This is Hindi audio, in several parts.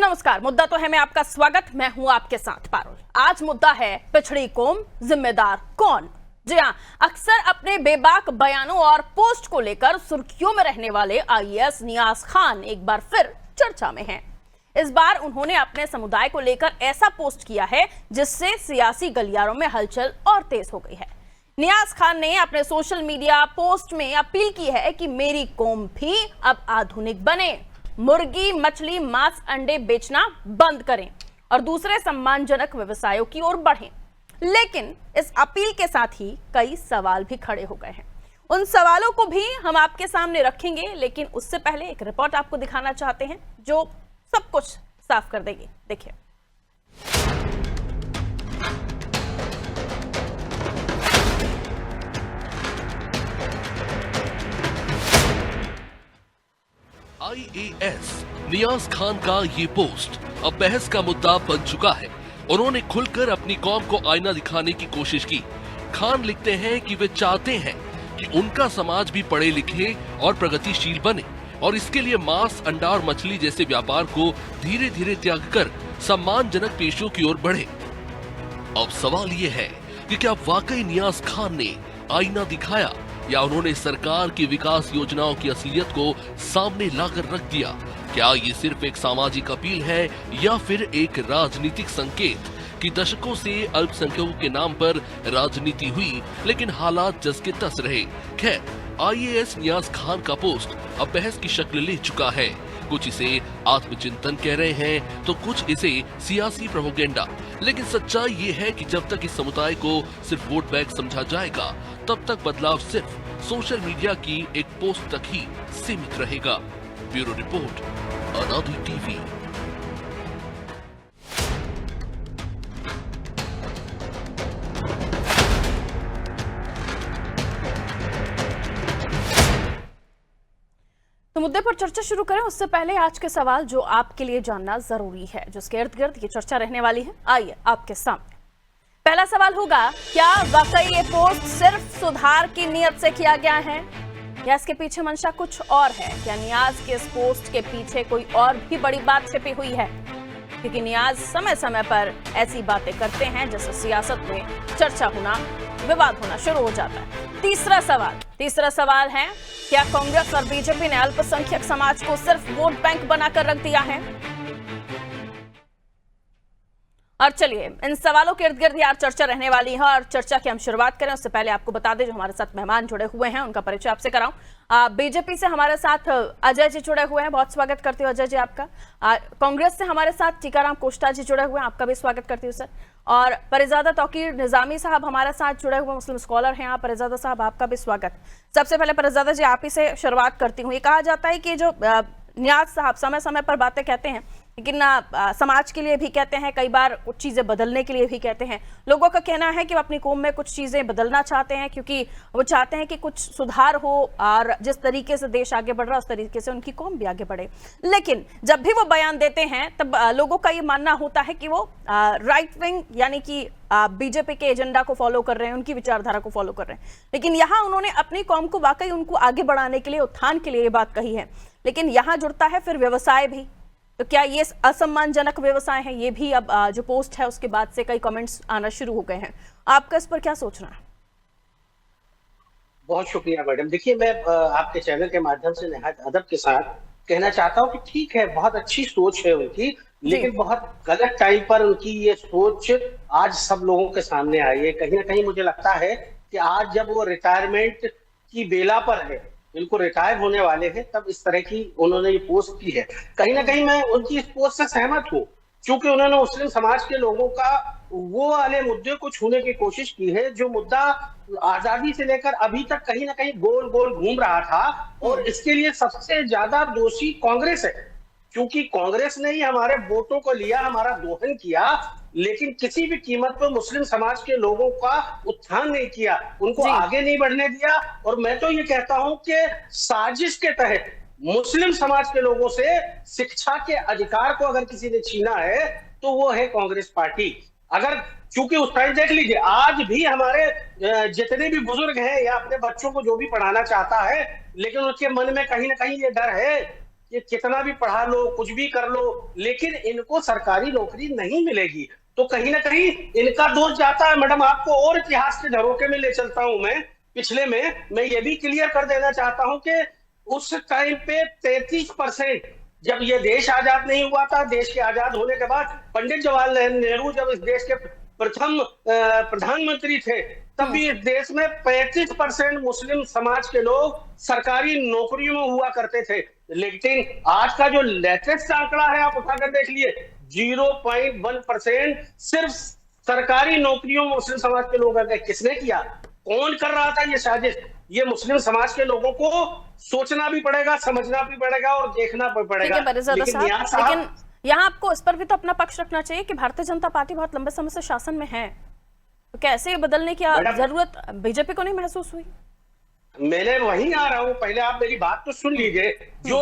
नमस्कार। मुद्दा तो है में आपका स्वागत। मैं हूं आपके साथ पारुल। आज मुद्दा है पिछड़ी कौम, जिम्मेदार कौन। जी हां, अक्सर अपने बेबाक बयानों और पोस्ट को लेकर सुर्खियों में रहने वाले आईएएस नियाज खान एक बार फिर चर्चा में हैं। इस बार उन्होंने अपने समुदाय को लेकर ऐसा पोस्ट किया है जिससे सियासी गलियारों में हलचल और तेज हो गई है। नियाज खान ने अपने सोशल मीडिया पोस्ट में अपील की है कि मेरी कौम भी अब आधुनिक बने, मुर्गी, मछली, मांस, अंडे बेचना बंद करें और दूसरे सम्मानजनक व्यवसायों की ओर बढ़ें। लेकिन इस अपील के साथ ही कई सवाल भी खड़े हो गए हैं। उन सवालों को भी हम आपके सामने रखेंगे, लेकिन उससे पहले एक रिपोर्ट आपको दिखाना चाहते हैं जो सब कुछ साफ कर देगी। देखिए। आईएएस नियाज खान का ये पोस्ट अब बहस का मुद्दा बन चुका है। उन्होंने खुलकर अपनी कौम को आईना दिखाने की कोशिश की। खान लिखते हैं कि वे चाहते हैं कि उनका समाज भी पढ़े लिखे और प्रगतिशील बने और इसके लिए मांस, अंडा और मछली जैसे व्यापार को धीरे धीरे त्याग कर सम्मानजनक पेशों की ओर बढ़े। अब सवाल ये है कि क्या वाकई नियाज खान ने आईना दिखाया या उन्होंने सरकार की विकास योजनाओं की असलियत को सामने लाकर रख दिया। क्या ये सिर्फ एक सामाजिक अपील है या फिर एक राजनीतिक संकेत कि दशकों से अल्पसंख्यकों के नाम पर राजनीति हुई लेकिन हालात जस के तस रहे। खैर, आईएएस नियाज खान का पोस्ट अब बहस की शक्ल ले चुका है। कुछ इसे आत्मचिंतन कह रहे हैं तो कुछ इसे सियासी प्रोपेगेंडा। लेकिन सच्चाई ये है कि जब तक इस समुदाय को सिर्फ वोट बैंक समझा जाएगा तब तक बदलाव सिर्फ सोशल मीडिया की एक पोस्ट तक ही सीमित रहेगा। ब्यूरो रिपोर्ट, अनादि टीवी। तो मुद्दे पर चर्चा शुरू करें उससे पहले आज के सवाल जो आपके लिए जानना जरूरी है, जिसके इर्द गिर्द ये चर्चा रहने वाली है, आइए आपके सामने। पहला सवाल होगा, क्या वाकई ये पोस्ट सिर्फ सुधार की नीयत से किया गया है या इसके पीछे मंशा कुछ और है? क्या नियाज के इस पोस्ट के पीछे कोई और भी बड़ी बात छिपी हुई है? क्योंकि नियाज समय समय पर ऐसी बातें करते हैं जिससे सियासत में चर्चा होना, विवाद होना शुरू हो जाता है। तीसरा सवाल है, क्या कांग्रेस और बीजेपी ने अल्पसंख्यक समाज को सिर्फ वोट बैंक बनाकर रख दिया है? और चलिए इन सवालों के इर्द गिर्द यार चर्चा रहने वाली है और चर्चा की हम शुरुआत करें उससे पहले आपको बता दें जो हमारे साथ मेहमान जुड़े हुए हैं उनका परिचय आपसे कराऊं। बीजेपी से हमारे साथ अजय जी जुड़े हुए हैं, बहुत स्वागत करती हूँ अजय जी आपका। कांग्रेस से हमारे साथ टीकाराम कोष्टा जी जुड़े हुए हैं, आपका भी स्वागत करती हूँ सर। और परिजादा तौकीर निजामी साहब हमारे साथ जुड़े हुए मुस्लिम स्कॉलर हैं। परिजादा साहब आपका भी स्वागत। सबसे पहले परिजादा जी आप ही से शुरुआत करती हूँ। ये कहा जाता है कि जो नियाज साहब समय समय पर बातें कहते हैं लेकिन समाज के लिए भी कहते हैं, कई बार कुछ चीजें बदलने के लिए भी कहते हैं। लोगों का कहना है कि वो अपनी कौम में कुछ चीजें बदलना चाहते हैं क्योंकि वो चाहते हैं कि कुछ सुधार हो और जिस तरीके से देश आगे बढ़ रहा है उस तरीके से उनकी कौम भी आगे बढ़े। लेकिन जब भी वो बयान देते हैं तब लोगों का ये मानना होता है कि वो राइट विंग यानी कि बीजेपी के एजेंडा को फॉलो कर रहे हैं, उनकी विचारधारा को फॉलो कर रहे हैं। लेकिन यहाँ उन्होंने अपनी कौम को वाकई उनको आगे बढ़ाने के लिए, उत्थान के लिए ये बात कही है। लेकिन यहाँ जुड़ता है फिर व्यवसाय भी। तो क्या ये असम्मानजनक व्यवसाय है? ये भी अब जो पोस्ट है उसके बाद से कई कमेंट्स आना शुरू हो गए हैं। आपका इस पर क्या सोचना है? बहुत शुक्रिया मैडम। देखिए, मैं आपके चैनल के माध्यम से निहायत अदब के साथ कहना चाहता हूँ कि ठीक है, बहुत अच्छी सोच है उनकी, लेकिन बहुत गलत टाइम पर उनकी ये सोच आज सब लोगों के सामने आई है। कहीं ना कहीं मुझे लगता है कि आज जब वो रिटायरमेंट की बेला पर है, बिल्कुल रिटायर होने वाले हैं, तब इस तरह की उन्होंने ये पोस्ट की है। कहीं ना कहीं मैं उनकी इस पोस्ट से सहमत हूँ, क्योंकि उन्होंने मुस्लिम समाज के लोगों का वो वाले मुद्दे को छूने की कोशिश की है जो मुद्दा आजादी से लेकर अभी तक कहीं ना कहीं गोल गोल घूम रहा था। और इसके लिए सबसे ज्यादा दोषी कांग्रेस है, क्योंकि कांग्रेस ने ही हमारे वोटों को लिया, हमारा दोहन किया, लेकिन किसी भी कीमत पर मुस्लिम समाज के लोगों का उत्थान नहीं किया, उनको आगे नहीं बढ़ने दिया। और मैं तो ये कहता हूं कि साजिश के तहत मुस्लिम समाज के लोगों से शिक्षा के अधिकार को अगर किसी ने छीना है तो वो है कांग्रेस पार्टी। अगर क्योंकि उस टाइम देख लीजिए, आज भी हमारे जितने भी बुजुर्ग हैं या अपने बच्चों को जो भी पढ़ाना चाहता है, लेकिन उसके मन में कहीं ना कहीं ये डर है कि कितना भी पढ़ा लो, कुछ भी कर लो, लेकिन इनको सरकारी नौकरी नहीं मिलेगी। तो कहीं ना कहीं इनका दोष जाता है। मैडम, आपको और इतिहास के झरोके में ले चलता हूं मैं, पिछले में। मैं ये भी क्लियर कर देना चाहता हूं कि उस टाइम पे 33%, जब ये देश आजाद नहीं हुआ था, देश के आजाद होने के बाद पंडित जवाहरलाल नेहरू जब इस देश के प्रथम प्रधानमंत्री थे, तब भी इस देश में 35% मुस्लिम समाज के लोग सरकारी नौकरियों में हुआ करते थे। लेकिन आज का जो लेटेस्ट आंकड़ा है, आप उठाकर देख लिए, 0.1% सिर्फ सरकारी नौकरियों में मुस्लिम समाज के लोग हैं। किसने किया, कौन कर रहा था ये साजिश? ये मुस्लिम समाज के लोगों को सोचना भी पड़ेगा, समझना भी पड़ेगा और देखना भी पड़ेगा। लेकिन यहाँ आपको इस पर भी तो अपना पक्ष रखना चाहिए कि भारतीय जनता पार्टी बहुत लंबे समय से शासन में है, तो कैसे बदलने की जरूरत बीजेपी को नहीं महसूस हुई? मैंने वहीं आ रहा हूं, पहले आप मेरी बात तो सुन लीजिए। जो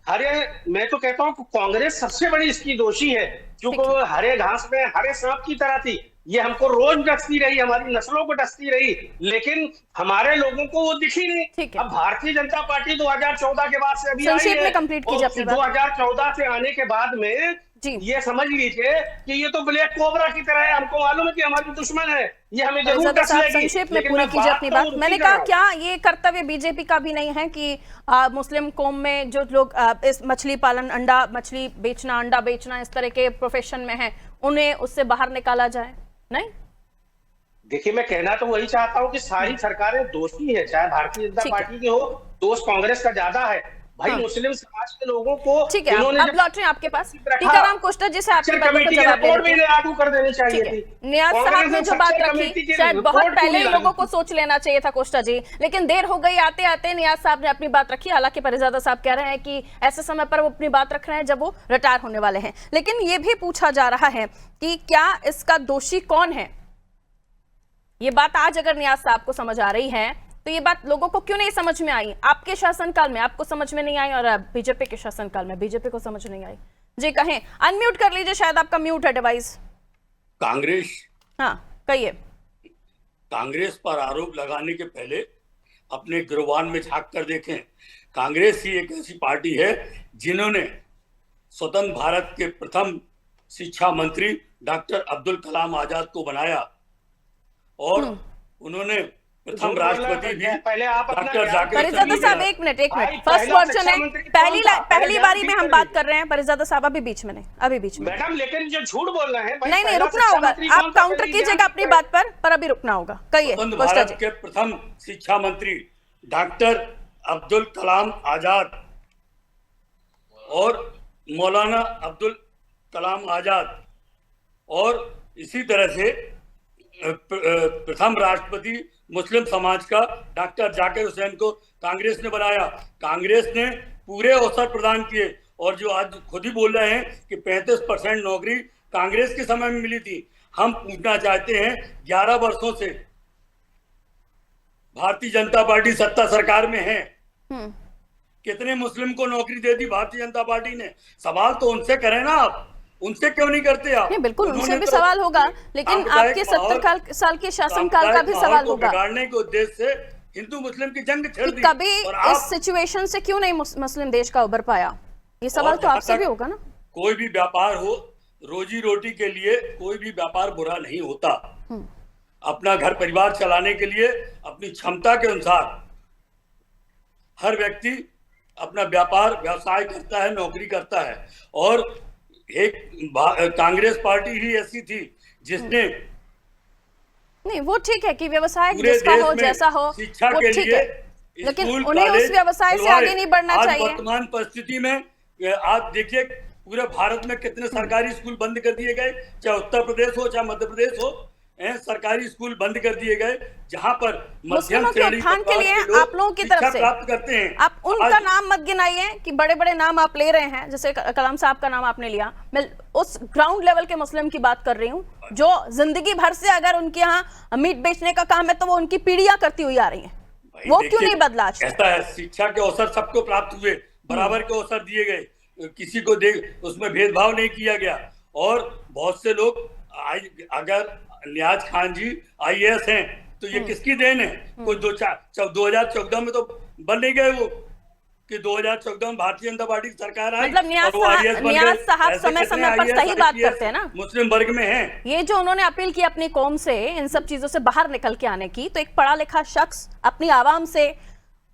मैं तो कहता हूं कि कांग्रेस सबसे बड़ी इसकी दोषी है, क्योंकि वो हरे घास में हरे सांप की तरह थी। ये हमको रोज डसती रही, हमारी नस्लों को डसती रही, लेकिन हमारे लोगों को वो दिखी नहीं। अब भारतीय जनता पार्टी 2014 के बाद से अभी आई है, 2014 से आने के बाद में ये समझ लीजिए कि ये तो ब्लैक कोबरा की तरह है। हमको मालूम है कि हमारी दुश्मन है, ये हमें जरूर डस लेगी। संक्षेप में पूरी कीजिए अपनी बात। मैंने कहा क्या ये कर्तव्य बीजेपी का भी नहीं है कि मुस्लिम कौम में जो लोग इस मछली पालन, अंडा मछली बेचना, अंडा बेचना, इस तरह के प्रोफेशन में है, उन्हें उससे बाहर निकाला जाए? नहीं, देखिए, मैं कहना तो वही चाहता हूं कि सारी सरकारें दोषी है, चाहे भारतीय जनता पार्टी की हो। दोष कांग्रेस का ज्यादा है भाई। मुस्लिम समाज के लोगों को ठीक है, अब लौट रहे हैं आपके पास। टीकाराम कोष्टा जी से आपकी बातों का जवाब लागू कर देनी चाहिए थी। नियाज साहब ने जो बात रखी, शायद बहुत पहले ही लोगों को सोच लेना चाहिए था कोष्टा जी, लेकिन देर हो गई। आते आते नियाज साहब ने अपनी बात रखी। हालांकि परिजादा साहब कह रहे हैं कि ऐसे समय पर वो अपनी बात रख रहे हैं जब वो रिटायर होने वाले हैं। लेकिन ये भी पूछा जा रहा है कि क्या इसका दोषी कौन है? ये बात आज अगर नियाज साहब को समझ आ रही है, तो ये बात लोगों को क्यों नहीं समझ में आई? आपके शासनकाल में आपको समझ में नहीं आई और बीजेपी के शासनकाल में बीजेपी को समझ नहीं आई। जी कहें, अनम्यूट कर लीजिए, शायद आपका म्यूट है डिवाइस। कांग्रेस, हाँ कहिए। कांग्रेस पर आरोप लगाने के पहले अपने गिरवान में झांक कर देखें। कांग्रेस ही एक ऐसी पार्टी है जिन्होंने स्वतंत्र भारत के प्रथम शिक्षा मंत्री डॉक्टर अब्दुल कलाम आजाद को बनाया और उन्होंने प्रथम राष्ट्रपति भी पहले आप डॉक्टर जाकिर परिजादा साहब एक मिनट फर्स्ट क्वेश्चन है, पहली बारी में हम बात कर रहे हैं। परिजादा साहब अभी बीच में नहीं, अभी बीच में मैडम, लेकिन जो झूठ बोल रहे हैं नहीं रुकना होगा। आप काउंटर कीजिएगा अपनी बात पर अभी रुकना होगा। कहिए। भारत के प्रथम शिक्षा मंत्री डॉक्टर अब्दुल कलाम आजाद और मौलाना अब्दुल कलाम आजाद और इसी तरह से प्रथम राष्ट्रपति मुस्लिम समाज का डॉक्टर जाकिर हुसैन को कांग्रेस ने बनाया। कांग्रेस ने पूरे अवसर प्रदान किए और जो आज खुद ही बोल रहे हैं कि 35% नौकरी कांग्रेस के समय में मिली थी। हम पूछना चाहते हैं, 11 वर्षों से भारतीय जनता पार्टी सत्ता सरकार में है, कितने मुस्लिम को नौकरी दे दी भारतीय जनता पार्टी ने? सवाल तो उनसे करें ना, आप उनसे क्यों नहीं करते? आप नहीं, बिल्कुल उनसे भी सवाल होगा, लेकिन आपके 70 साल के शासनकाल का भी सवाल होगा। बिगाड़ने के उद्देश्य से हिंदू मुस्लिम की जंग छेड़ दी। कभी इस सिचुएशन से क्यों नहीं मुस्लिम देश का उबर पाया? ये सवाल तो आपसे भी होगा ना। कोई भी व्यापार हो, रोजी रोटी के लिए कोई भी व्यापार बुरा नहीं होता। अपना घर परिवार चलाने के लिए अपनी क्षमता के अनुसार हर व्यक्ति अपना व्यापार व्यवसाय करता है, नौकरी करता है। और एक कांग्रेस पार्टी ही ऐसी थी जिसने नहीं, वो ठीक है कि व्यवसाय जिसका हो जैसा हो शिक्षा वो के ठीक लिए, है, लेकिन उन्हें उस व्यवसाय से आगे नहीं बढ़ना चाहिए। वर्तमान परिस्थिति में आप देखिए पूरे भारत में कितने सरकारी स्कूल बंद कर दिए गए, चाहे उत्तर प्रदेश हो चाहे मध्य प्रदेश हो, सरकारी स्कूल बंद कर दिए गए जहां पर मुस्लिमों के उत्थान के लिए आप लोगों की तरफ से प्राप्त करते हैं। आप उनका नाम मत गिनाइए कि बड़े बड़े नाम आप ले रहे हैं, जैसे कलाम साहब का नाम आपने लिया। मैं उस ग्राउंड लेवल के मुस्लिम की बात कर रही हूँ जो जिंदगी भर से अगर उनके यहाँ मीट बेचने का काम है तो वो उनकी पीढ़ियां करती हुई आ रही है। वो क्यों नहीं बदला? ऐसा है, शिक्षा के अवसर सबको प्राप्त हुए, बराबर के अवसर दिए गए, किसी को उसमें भेदभाव नहीं किया गया। और बहुत से लोग अगर नियाज खान जी IAS हैं तो ये किसकी देन है? कोई 2014 में तो बन नहीं गए वो। कि 2014 में भारतीय जनता पार्टी की सरकार आई, मतलब नियाज और वो IAS बन नियाज गए। साहब ऐसे समय कितने समय पर IAS, सही बात IPS करते हैं ना। मुस्लिम वर्ग में हैं। ये जो उन्होंने अपील की अपनी कौम से इन सब चीजों से बाहर निकल के आने की, तो एक पढ़ा लिखा शख्स अपनी आवाम से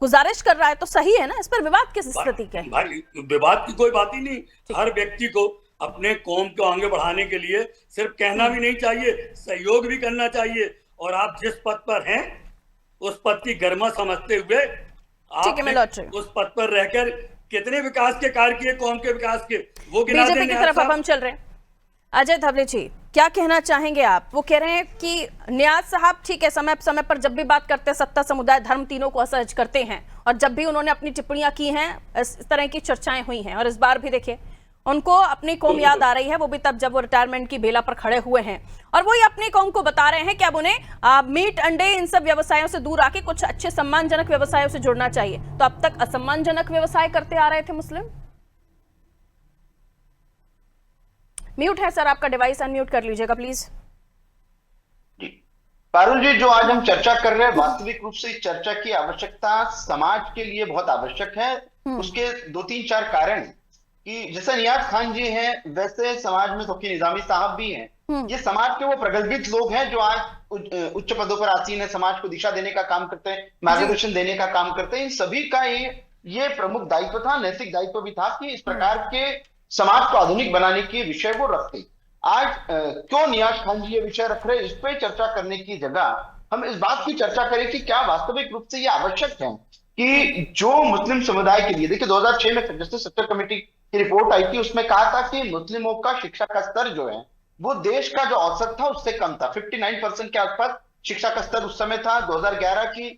गुजारिश कर रहा है, तो सही है ना। इस पर विवाद किस स्थिति के? भाई विवाद की कोई बात ही नहीं। हर व्यक्ति को अपने कौम को आगे बढ़ाने के लिए सिर्फ कहना भी नहीं चाहिए, सहयोग भी करना चाहिए। और आप जिस पद पर हैं उस पद की गरिमा समझते हुए ठीक है, मैं लौट रही हूं। उस पद पर रहकर कितने विकास के कार्य किए, कौम के विकास के, वो गिना बीजेपी देंगे की तरफ आप अब हम चल रहे हैं। अजय धवले जी, क्या कहना चाहेंगे आप? वो कह रहे हैं कि नियाज साहब ठीक है, समय समय पर जब भी बात करते हैं सत्ता, समुदाय, धर्म तीनों को असहज करते हैं, और जब भी उन्होंने अपनी टिप्पणियां की हैं इस तरह की चर्चाएं हुई हैं। और इस बार भी देखिए उनको अपनी कौम याद आ रही है, वो भी तब जब वो रिटायरमेंट की बेला पर खड़े हुए हैं, और वही अपनी कौम को बता रहे हैं कि अब उन्हें मीट अंडे इन सब व्यवसायों से दूर आके कुछ अच्छे सम्मानजनक व्यवसायों से जुड़ना चाहिए। तो अब तक असम्मानजनक व्यवसाय करते आ रहे थे मुस्लिम। म्यूट है सर, आपका डिवाइस अनम्यूट कर लीजिएगा प्लीज। पारुल जी, जो आज हम चर्चा कर रहे हैं, वास्तविक रूप से इस चर्चा की आवश्यकता समाज के लिए बहुत आवश्यक है। उसके 2-3 4 कारण कि जैसे नियाज खान जी हैं, वैसे समाज में तौकीर निजामी साहब भी हैं। ये समाज के वो प्रगल्भित लोग हैं जो आज उच्च पदों पर आसीन है, समाज को दिशा देने का काम करते हैं, मार्गदर्शन देने का काम करते हैं। इन सभी का ये प्रमुख दायित्व था, नैतिक दायित्व भी था कि इस प्रकार के समाज को आधुनिक बनाने के विषय वो रखते। आज क्यों नियाज खान जी ये विषय रख रहे हैं, इस पे चर्चा करने की जगह हम इस बात की चर्चा करें कि क्या वास्तविक रूप से ये आवश्यक है कि जो मुस्लिम समुदाय के लिए, देखिए 2006 में जस्टिस सत्तर कमेटी की रिपोर्ट आई थी, उसमें कहा था कि मुस्लिमों का शिक्षा का स्तर जो है वो देश का जो औसत था उससे कम था। 59% के आसपास शिक्षा का स्तर उस समय था। 2011 की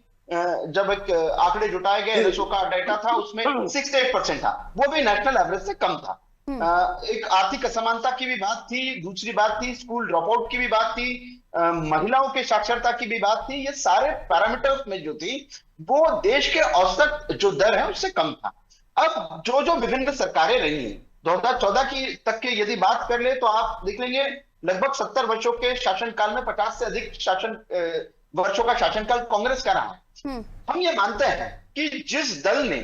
जब एक आंकड़े जुटाए गए, एनएसओ का डाटा था, उसमें 68% था, वो भी नेशनल एवरेज से कम था। एक आर्थिक असमानता की भी बात थी, दूसरी बात थी स्कूल ड्रॉप आउट की भी बात थी, महिलाओं के साक्षरता की भी बात थी। ये सारे पैरामीटर्स में जो थी वो देश के औसत जो दर है उससे कम था। अब जो विभिन्न सरकारें रही हैं, 2014 की तक के यदि बात कर ले तो आप देख लेंगे लगभग 70 वर्षों के शासनकाल में 50 से अधिक वर्षों का शासनकाल कांग्रेस का रहा है। हम ये मानते हैं कि जिस दल ने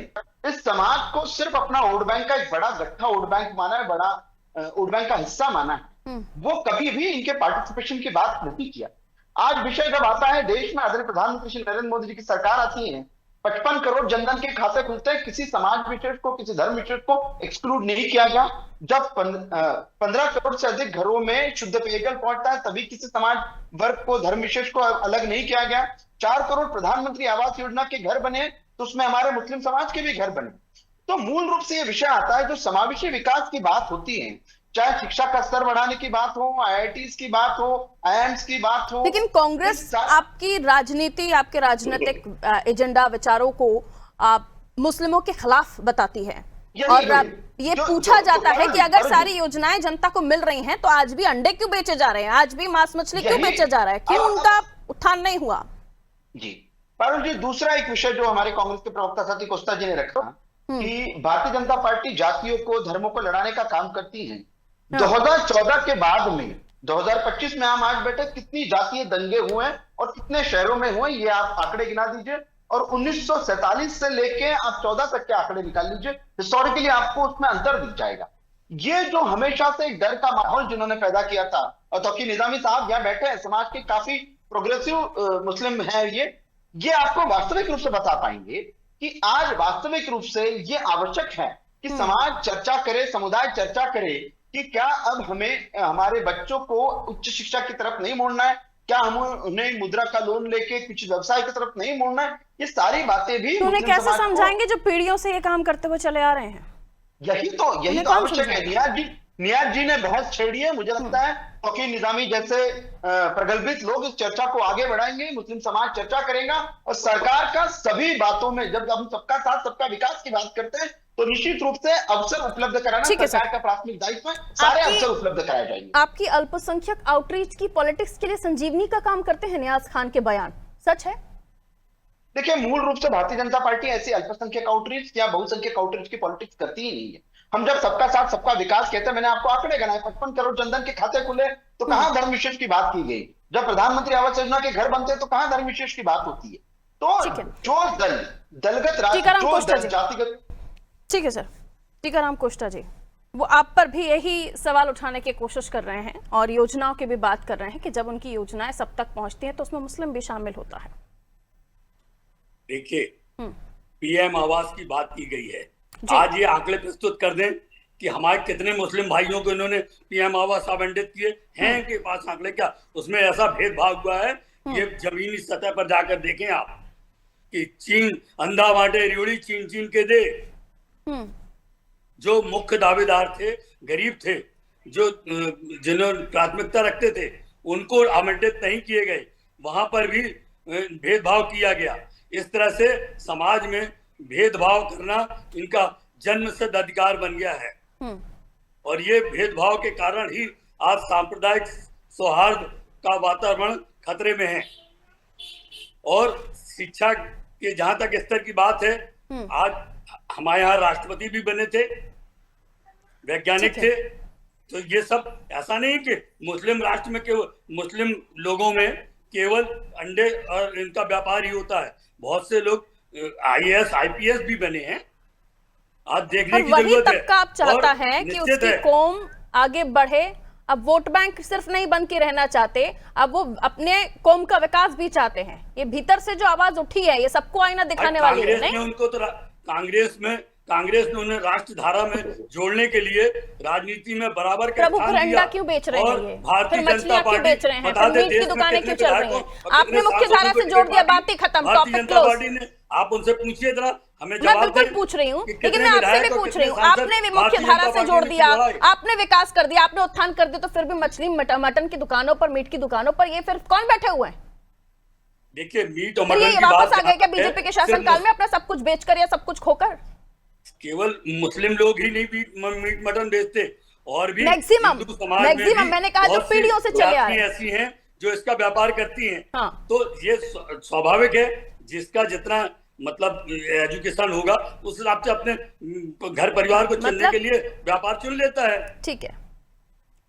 इस समाज को सिर्फ अपना वोट बैंक का एक बड़ा गट्ठा वोट बैंक माना है, बड़ा वोट बैंक का हिस्सा माना है, वो कभी भी इनके पार्टिसिपेशन की बात नहीं किया। आज विषय जब आता है, देश में आदरणीय प्रधानमंत्री श्री नरेंद्र मोदी जी की सरकार आती है, 55 करोड़ जनधन के खाते खुलते हैं, किसी समाज विशेष को, किसी धर्म विशेष को एक्सक्लूड नहीं किया गया। जब 15 करोड़ से अधिक घरों में शुद्ध पेयजल पहुंचता है, तभी किसी समाज वर्ग को, धर्म विशेष को अलग नहीं किया गया। 4 करोड़ प्रधानमंत्री आवास योजना के घर बने, तो उसमें हमारे मुस्लिम समाज के भी घर बने। तो मूल रूप से ये विषय आता है, जो समावेशी विकास की बात होती है, चाहे शिक्षा का स्तर बढ़ाने की बात हो, IITs की बात हो, IIMs की बात हो, लेकिन कांग्रेस आपकी राजनीति, आपके राजनीतिक एजेंडा, विचारों को मुस्लिमों के खिलाफ बताती है। और ये पूछा जाता है कि अगर सारी योजनाएं जनता को मिल रही हैं, तो आज भी अंडे क्यों बेचे जा रहे हैं, आज भी मांस मछली क्यों बेचा जा रहा है, क्यों उनका उत्थान नहीं हुआ? जी पारुल जी, दूसरा एक विषय जो हमारे कांग्रेस के प्रवक्ता साथी कोस्टा जी ने रखा कि भारतीय जनता पार्टी जातियों को, धर्मों को लड़ाने का काम करती है। 2014 के बाद में 2025 में हम आज बैठे, कितनी जातीय दंगे हुए और कितने शहरों में हुए, ये आप आंकड़े गिना दीजिए। और 1947 से लेके आप 14 तक के आंकड़े निकाल लीजिए, हिस्टोरिकली आपको उसमें अंतर दिख जाएगा। ये जो हमेशा से एक डर का माहौल जिन्होंने पैदा किया था, और तौकीर निजामी साहब यहाँ बैठे हैं, समाज के काफी प्रोग्रेसिव मुस्लिम है, ये आपको वास्तविक रूप से बता पाएंगे कि आज वास्तविक रूप से ये आवश्यक है कि समाज चर्चा करे, समुदाय चर्चा करे कि क्या अब हमें हमारे बच्चों को उच्च शिक्षा की तरफ नहीं मोड़ना है, क्या हम उन्हें मुद्रा का लोन लेके कुछ व्यवसाय की तरफ नहीं मोड़ना है। ये सारी बातें भी तो उन्हें कैसे समझाएंगे जो पीढ़ियों से ये काम करते हुए चले आ रहे हैं? यही तो आवश्यक है। नियाज जी ने बहस छेड़ी है। मुझे लगता है तौकीर निजामी जैसे प्रगल्भित लोग इस चर्चा को आगे बढ़ाएंगे, मुस्लिम समाज चर्चा करेगा, और सरकार का सभी बातों में, जब हम सबका साथ सबका विकास की बात करते हैं, तो निश्चित रूप से अवसर उपलब्ध कराना सरकार का प्राथमिक दायित्व है। सारे अवसर उपलब्ध कराए जाएंगे। आपकी अल्पसंख्यक आउटरीच की पॉलिटिक्स के लिए संजीवनी का काम करते हैं नियाज खान के बयान, सच है? देखिए, मूल रूप से भारतीय जनता पार्टी ऐसी अल्पसंख्यक आउटरीच या बहुसंख्यक आउटरीच की पॉलिटिक्स करती ही नहीं है। हम जब सबका साथ सबका विकास कहते हैं, मैंने आपको आंकड़े गिनाए, 55 करोड़ जनधन के खाते खुले, तो कहां धर्म विशेष की बात की गई? जब प्रधानमंत्री आवास योजना के घर बनते तो कहां धर्म विशेष की बात होती है? तो जो दलगत जातिगत ठीक है सर। टीकाराम कोष्टा जी, वो आप पर भी यही सवाल उठाने की कोशिश कर रहे हैं और योजनाओं की भी बात कर रहे हैं कि जब उनकी योजनाएं सब तक पहुंचती हैं तो उसमें मुस्लिम भी शामिल होता है। देखिए, पीएम आवास की बात की गई है, आज ये आंकड़े प्रस्तुत कर दें कि हमारे कितने मुस्लिम भाइयों को इन्होंने पीएम आवास आवंटित किए हैं, के पास आंकड़े क्या उसमें ऐसा भेदभाव हुआ है? ये जमीनी सतह पर जाकर देखें आप कि चीन अंधा बांटे रियोड़ी चीन चीन के दे। जो मुख्य दावेदार थे, गरीब थे, जो जिन्होंने प्राथमिकता रखते थे, उनको आवंटित नहीं किए गए, वहां पर भी भेदभाव किया गया। इस तरह से समाज में भेदभाव करना इनका जन्मसिद्ध अधिकार बन गया है और ये भेदभाव के कारण ही आज सांप्रदायिक सौहार्द का वातावरण खतरे में है। और शिक्षा के जहां तक स्तर की बात है, आज हमारे यहाँ राष्ट्रपति भी बने थे, वैज्ञानिक थे, तो ये सब ऐसा नहीं कि मुस्लिम राष्ट्र में केवल मुस्लिम लोगों में केवल अंडे और इनका व्यापार ही होता है। बहुत से लोग आईएएस आईपीएस भी बने हैं, आज देखने की जरूरत है। तबका आप चाहता है कि उसकी कौम आगे बढ़े। अब वोट बैंक सिर्फ नहीं बन के रहना चाहते, अब वो अपने कौम का विकास भी चाहते हैं। ये भीतर से जो आवाज उठी है, ये सबको आईना दिखाने वाली है। नहीं, उनको तो कांग्रेस ने उन्हें राष्ट्र धारा में जोड़ने के लिए राजनीति में बराबर का प्रभु अंडा क्यों बेच रहे हैं? ये भारतीय जनता पार्टी बेच रहे हैं, फिर मीट की दुकानें क्यों चल रही हैं? आपने मुख्य धारा से जोड़ दिया, बात ही खत्म, टॉपिक क्लोज। आप उनसे पूछिए जरा, हमें मैं बिल्कुल पूछ रही हूँ, लेकिन मैं आपसे भी पूछ रही हूँ। आपने भी मुख्य धारा से जोड़ दिया, आपने विकास कर दिया, आपने उत्थान कर दिया, तो फिर भी मछली मटन की दुकानों पर, मीट की दुकानों पर ये फिर कौन बैठे हुए हैं? देखिए, मीट और मटन ये वापस आ गए क्या बीजेपी के शासनकाल में, अपना सब कुछ बेचकर या सब कुछ खोकर? केवल मुस्लिम लोग ही नहीं मीट मटन बेचते, और भी मैक्सिमम मैंने कहा जो पीढ़ियों से चले आ रहे हैं ऐसी हैं जो इसका व्यापार करती हैं। हाँ। तो ये स्वाभाविक है, जिसका जितना मतलब एजुकेशन होगा उस हिसाब से अपने घर परिवार को चलने के लिए व्यापार चुन लेता है। ठीक है,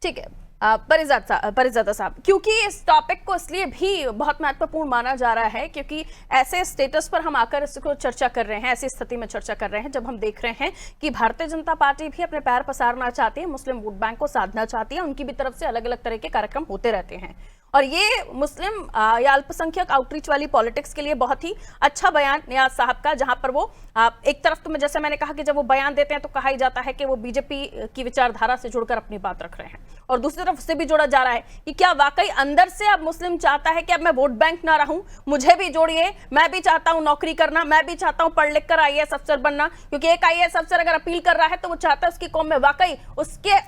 ठीक है। परिजादा साहब, क्योंकि इस टॉपिक को इसलिए भी बहुत महत्वपूर्ण माना जा रहा है क्योंकि ऐसे स्टेटस पर हम आकर इसको चर्चा कर रहे हैं, ऐसी स्थिति में चर्चा कर रहे हैं जब हम देख रहे हैं कि भारतीय जनता पार्टी भी अपने पैर पसारना चाहती है, मुस्लिम वोट बैंक को साधना चाहती है, उनकी भी तरफ से अलग अलग तरह के कार्यक्रम होते रहते हैं। और ये मुस्लिम या अल्पसंख्यक आउटरीच वाली पॉलिटिक्स के लिए बहुत ही अच्छा बयान नियाज साहब का, जहां पर वो एक तरफ तो जैसे मैंने कहा कि जब वो बयान देते हैं तो कहा ही जाता है कि वो बीजेपी की विचारधारा से जुड़कर अपनी बात रख रहे हैं, और दूसरी तरफ से भी जोड़ा जा रहा है कि क्या वाकई अंदर से अब मुस्लिम चाहता है कि अब मैं वोट बैंक ना रहूं, मुझे भी जोड़िए, मैं भी चाहता हूं नौकरी करना, मैं भी चाहता हूं पढ़ लिख कर आईएएस अफसर बनना, क्योंकि एक आईएएस अफसर अगर अपील कर रहा है तो वो चाहता है उसकी कौम में वाकई उसके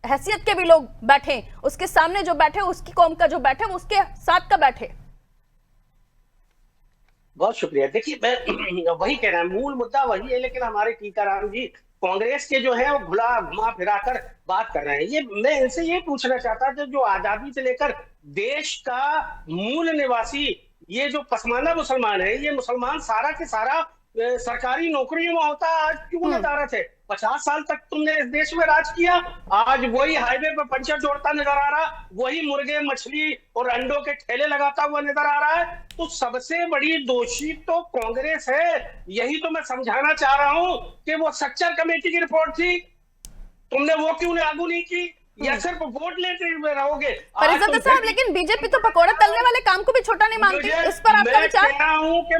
हैसियत के भी लोग बैठे, उसके सामने जो बैठे, उसकी कौम का जो बैठे, वो उसके साथ का बैठे। बहुत शुक्रिया। देखिए, मैं वही कह रहा हूं, मूल मुद्दा वही है, लेकिन हमारे टीकाराम जी कांग्रेस के जो है वो घुमा फिराकर बात कर रहे हैं। ये मैं इनसे ये पूछना चाहता था, जो आजादी से लेकर देश का मूल निवासी ये जो पसमानदा मुसलमान है, ये मुसलमान सारा के सारा सरकारी नौकरियों में होता, आज क्यों नदारत है? 50 साल तक तुमने इस देश में राज किया, आज वही हाईवे पर पंचर जोड़ता नजर आ रहा, वही मुर्गे मछली और अंडों के ठेले लगाता हुआ नजर आ रहा है। तो सबसे बड़ी दोषी तो कांग्रेस है। यही तो मैं समझाना चाह रहा हूं कि वो सच्चर कमेटी की रिपोर्ट थी, तुमने वो क्यों लागू नहीं की, या सिर्फ वोट लेते हुए रहोगे? परिजादा साहब, लेकिन बीजेपी तो पकौड़ा तलने वाले काम को भी छोटा नहीं मानती, इस पर आपका विचार? मैं कह रहा हूं कि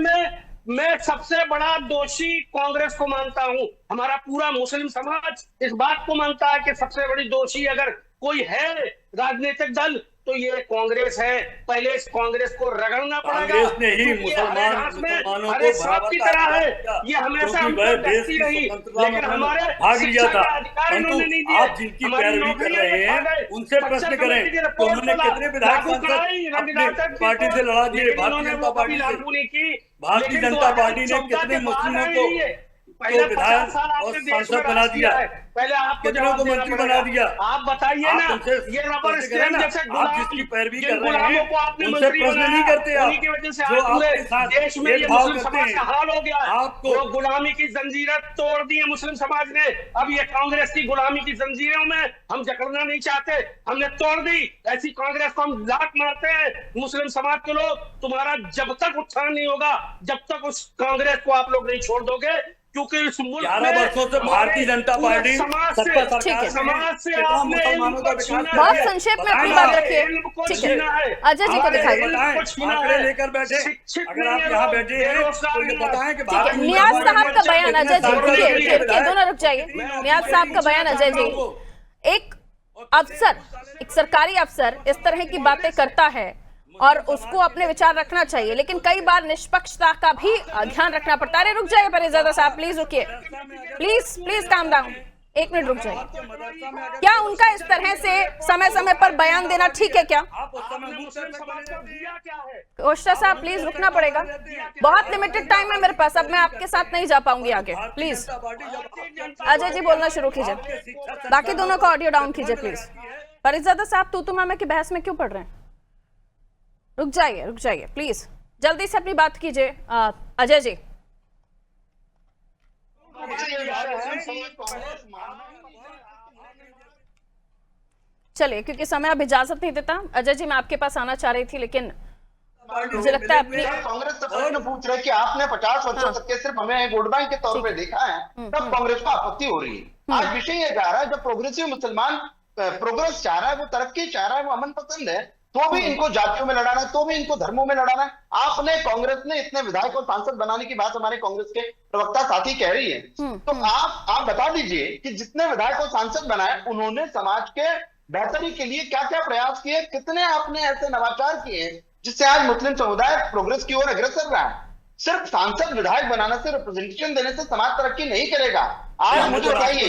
मैं सबसे बड़ा दोषी कांग्रेस को मानता हूं, हमारा पूरा मुस्लिम समाज इस बात को मानता है कि सबसे बड़ी दोषी अगर कोई है राजनीतिक दल तो ये कांग्रेस है। पहले इस कांग्रेस को रगड़ना पड़ेगा। कांग्रेस ने ही मुसलमानों अरे सांप की तरह है, ये हमेशा देखती रही, लेकिन हमारे भाग लिया था। अधिकार इन्होंने नहीं दिए। आप जिनकी पैरवी कर रहे हैं उनसे प्रश्न करें तो उन्होंने कितने विधायक सांसद पार्टी से लड़ा दिए? भारतीय जनता पार्टी से, भारतीय जनता पार्टी ने कितने मुस्लिमों को विधायक और सांसद बना दिया, पहले आप कितनों को मंत्री बना दिया? आप बताइए ना, ये रबर स्टैम्प जैसे आप जिसकी पैरवी कर रहे हैं उनसे प्रश्न नहीं करते आप, की वजह से जो पूरे आपके साथ देश में ये मुस्लिम समाज का हाल हो गया। आपको वो गुलामी की जंजीरें तोड़ दी है मुस्लिम समाज ने। अब ये कांग्रेस की गुलामी की जंजीरों में हम जकड़ना नहीं चाहते, हमने तोड़ दी। ऐसी कांग्रेस को हम लात मारते हैं। मुस्लिम समाज के लोग, तुम्हारा जब तक उत्थान नहीं होगा, जब तक उस कांग्रेस को आप लोग नहीं छोड़ दोगे, क्योंकि इस मुल्क 11 वर्षों से भारतीय जनता पार्टी समाज सत्ता से सरकार में समाज से कितना आपने मुसलमानों का इनको विकास छीना किया बहुत है। संक्षेप में बताएं अपनी ना, बात रखिए। इनको ठीक छीना है, है। अजय जी को हमारे दिखाइए। इल्म को छीना आंकड़े है। लेकर बैठे, शिक्षित अगर आप नहीं यहाँ लोग, बैठे हैं बेरोजगार तो ये हैं। बताएं कि ठीक है, भारतीय नियाज जनता साहब का पार्टी बयान कितने अजय जी, साल से रुकिए लड़ी है रुकिए विधायक? दोनों रुक जाइए। नियाज साहब का बयान अजय जी, एक अफसर, एक सरकारी अफसर इस तरह की बातें करता है और उसको अपने विचार रखना चाहिए, लेकिन कई बार निष्पक्षता का भी ध्यान रखना पड़ता है। अरे रुक जाइए परिजादा साहब, प्लीज रुकिए, please please calm down, 1 minute रुक जाइए। क्या उनका इस तरह से समय समय पर बयान देना ठीक है क्या? आप उस समय मुस्लिम समाज को दिया क्या है? कोष्टा साहब प्लीज रुकना पड़ेगा, बहुत लिमिटेड टाइम है मेरे पास, अब मैं आपके साथ नहीं जा पाऊंगी आगे। प्लीज अजय जी बोलना शुरू कीजिए, बाकी दोनों का ऑडियो डाउन कीजिए प्लीज। परिजादा साहब तू मामा की बहस में क्यों पड़ रहे हैं? रुक जाइए प्लीज, जल्दी से अपनी बात कीजिए अजय जी। चलिए, क्योंकि समय अब इजाजत नहीं देता। अजय जी मैं आपके पास आना चाह रही थी, लेकिन मुझे लगता है अपनी कांग्रेस से प्रश्न पूछ रहे कि आपने 50 वर्षों तक के सिर्फ हमें वोट बैंक के तौर पे देखा है, तब कांग्रेस को आपत्ति हो रही है। आज विषय ये जा रहा है, जब प्रोग्रेसिव मुसलमान प्रोग्रेस चाह रहा है, वो तरक्की चाह रहा है, वो अमन पसंद है, तो भी इनको जातियों में लड़ाना है, तो भी इनको धर्मों में लड़ाना है। आपने कांग्रेस ने इतने विधायक और सांसद बनाने की बात हमारे कांग्रेस के प्रवक्ता साथी कह रही है, तो आप बता दीजिए कि जितने विधायक और सांसद बनाए उन्होंने समाज के बेहतरी के लिए क्या क्या प्रयास किए, कितने आपने ऐसे नवाचार किए जिससे आज मुस्लिम समुदाय प्रोग्रेस की ओर अग्रसर रहा है। सिर्फ सांसद विधायक बनाने से, रिप्रेजेंटेशन देने से समाज तरक्की नहीं करेगा। आज मुझे बताइए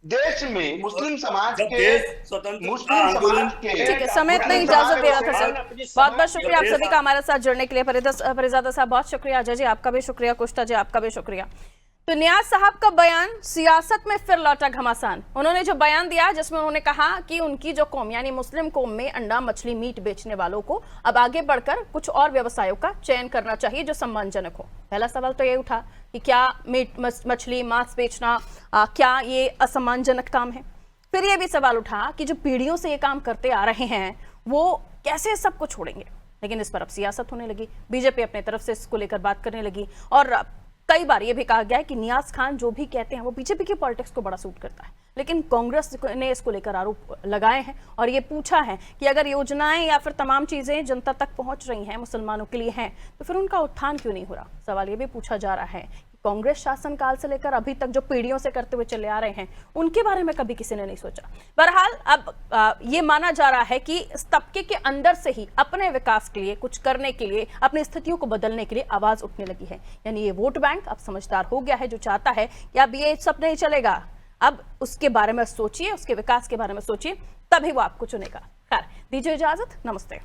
देश में मुस्लिम समाज के ठीक है, समय इतना इजाजत दे रहा था सर। बहुत बहुत शुक्रिया आप सभी का हमारे साथ जुड़ने के लिए। परिजादा साहब बहुत शुक्रिया, अजय जी आपका भी शुक्रिया, कुष्टा जी आपका भी शुक्रिया। तो नियाज साहब का बयान सियासत में फिर लौटा घमासान। उन्होंने जो बयान दिया जिसमें उन्होंने कहा कि उनकी जो कौम यानी मुस्लिम कौम में अंडा मछली मीट बेचने वालों को अब आगे बढ़कर कुछ और व्यवसायों का चयन करना चाहिए जो सम्मानजनक हो। पहला सवाल तो ये उठा कि क्या मीट मछली मांस बेचना क्या ये असम्मानजनक काम है? फिर ये भी सवाल उठा कि जो पीढ़ियों से ये काम करते आ रहे हैं वो कैसे सबको छोड़ेंगे। लेकिन इस पर अब सियासत होने लगी, बीजेपी अपने तरफ से इसको लेकर बात करने लगी और कई बार ये भी कहा गया है कि नियाज खान जो भी कहते हैं वो बीजेपी की पॉलिटिक्स को बड़ा सूट करता है। लेकिन कांग्रेस ने इसको लेकर आरोप लगाए हैं और ये पूछा है कि अगर योजनाएं या फिर तमाम चीजें जनता तक पहुंच रही हैं, मुसलमानों के लिए हैं, तो फिर उनका उत्थान क्यों नहीं हो रहा। सवाल ये भी पूछा जा रहा है कि कांग्रेस शासनकाल से लेकर अभी तक जो पीढ़ियों से करते हुए चले आ रहे हैं उनके बारे में कभी किसी ने नहीं सोचा। बहरहाल अब ये माना जा रहा है कि इस तबके के अंदर से ही अपने विकास के लिए, कुछ करने के लिए, अपनी स्थितियों को बदलने के लिए आवाज उठने लगी है। यानी ये वोट बैंक अब समझदार हो गया है, जो चाहता है कि अब ये सब नहीं चलेगा, अब उसके बारे में सोचिए, उसके विकास के बारे में सोचिए, तभी वो आपको चुनेगा। खैर, दीजिए इजाजत, नमस्ते।